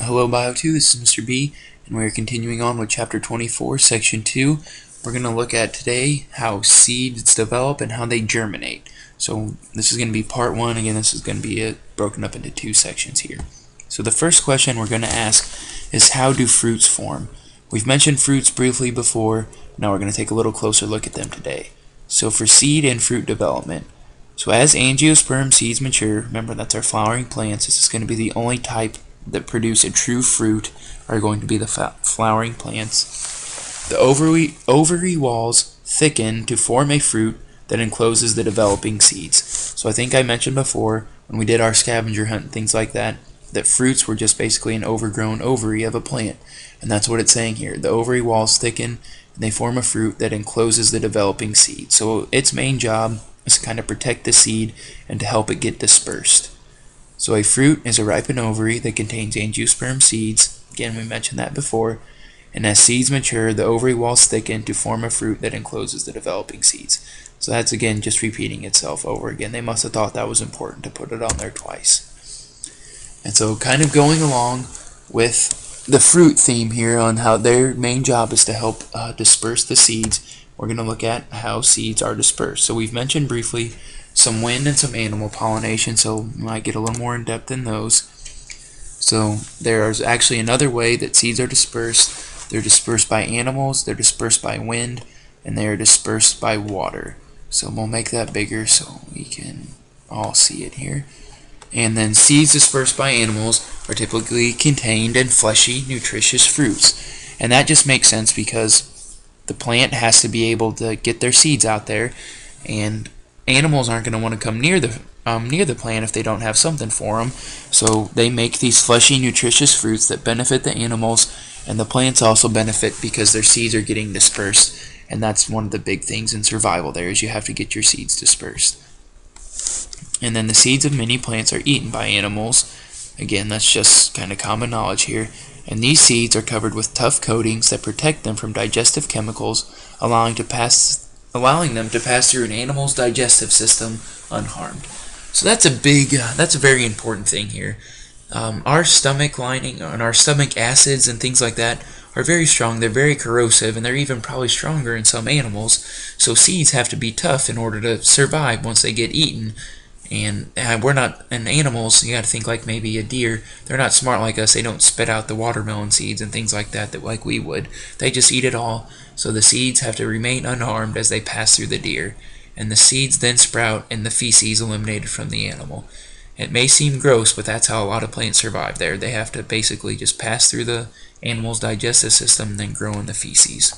Hello Bio 2, this is Mr. B, and we're continuing on with Chapter 24, Section 2. We're going to look at today how seeds develop and how they germinate. So this is going to be Part 1. Again, this is going to be broken up into two sections here. So the first question we're going to ask is, how do fruits form? We've mentioned fruits briefly before. Now we're going to take a little closer look at them today. So for seed and fruit development, so as angiosperm seeds mature, remember that's our flowering plants, this is going to be the only type that produce a true fruit are going to be the flowering plants. The ovary walls thicken to form a fruit that encloses the developing seeds. So I think I mentioned before when we did our scavenger hunt and things like that, that fruits were just basically an overgrown ovary of a plant. And that's what it's saying here. The ovary walls thicken and they form a fruit that encloses the developing seed. So its main job is to kind of protect the seed and to help it get dispersed. So a fruit is a ripened ovary that contains angiosperm seeds. Again, we mentioned that before. And as seeds mature, the ovary walls thicken to form a fruit that encloses the developing seeds. So that's again just repeating itself over again. They must have thought that was important to put it on there twice. And so kind of going along with the fruit theme here on how their main job is to help disperse the seeds, we're going to look at how seeds are dispersed. So we've mentioned briefly some wind and some animal pollination, so we might get a little more in depth in those. So there's actually another way that seeds are dispersed. They're dispersed by animals, they're dispersed by wind, and they are dispersed by water. So we'll make that bigger so we can all see it here. And then seeds dispersed by animals are typically contained in fleshy, nutritious fruits. And that just makes sense because the plant has to be able to get their seeds out there, and animals aren't going to want to come near the plant if they don't have something for them. So they make these fleshy, nutritious fruits that benefit the animals, and the plants also benefit because their seeds are getting dispersed. And that's one of the big things in survival there, is you have to get your seeds dispersed. And then the seeds of many plants are eaten by animals. Again, that's just kind of common knowledge here. And these seeds are covered with tough coatings that protect them from digestive chemicals, allowing them to pass through an animal's digestive system unharmed. So that's a very important thing here. Our stomach lining and our stomach acids and things like that are very strong. They're very corrosive, and they're even probably stronger in some animals. So seeds have to be tough in order to survive once they get eaten. And we're not, and animals, you got to think like maybe a deer. They're not smart like us. They don't spit out the watermelon seeds and things like that like we would. They just eat it all. So the seeds have to remain unharmed as they pass through the deer. And the seeds then sprout and the feces eliminated from the animal. It may seem gross, but that's how a lot of plants survive there. They have to basically just pass through the animal's digestive system and then grow in the feces.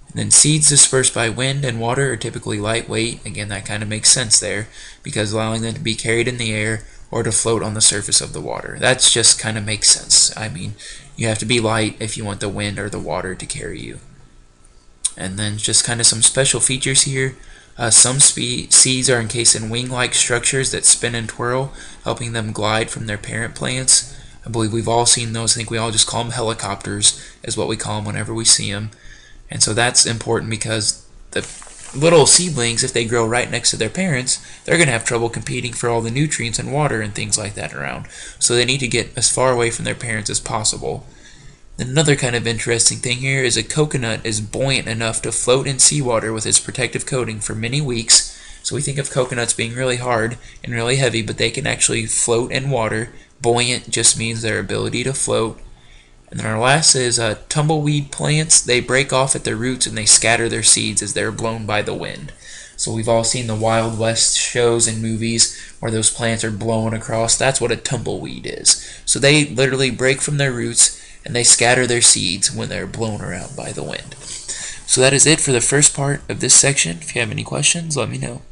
And then seeds dispersed by wind and water are typically lightweight. Again, that kind of makes sense there, because allowing them to be carried in the air or to float on the surface of the water. That's just kind of makes sense. I mean, you have to be light if you want the wind or the water to carry you. And then just kind of some special features here. Some seeds are encased in wing-like structures that spin and twirl, helping them glide from their parent plants. I believe we've all seen those. I think we all just call them helicopters, is what we call them whenever we see them. And so that's important because the little seedlings, if they grow right next to their parents, they're going to have trouble competing for all the nutrients and water and things like that around. So they need to get as far away from their parents as possible. Another kind of interesting thing here is a coconut is buoyant enough to float in seawater with its protective coating for many weeks. So we think of coconuts being really hard and really heavy, but they can actually float in water. Buoyant just means their ability to float. And then our last is tumbleweed plants. They break off at their roots and they scatter their seeds as they're blown by the wind. So we've all seen the Wild West shows and movies where those plants are blown across. That's what a tumbleweed is. So they literally break from their roots and they scatter their seeds when they're blown around by the wind. So that is it for the first part of this section. If you have any questions, let me know.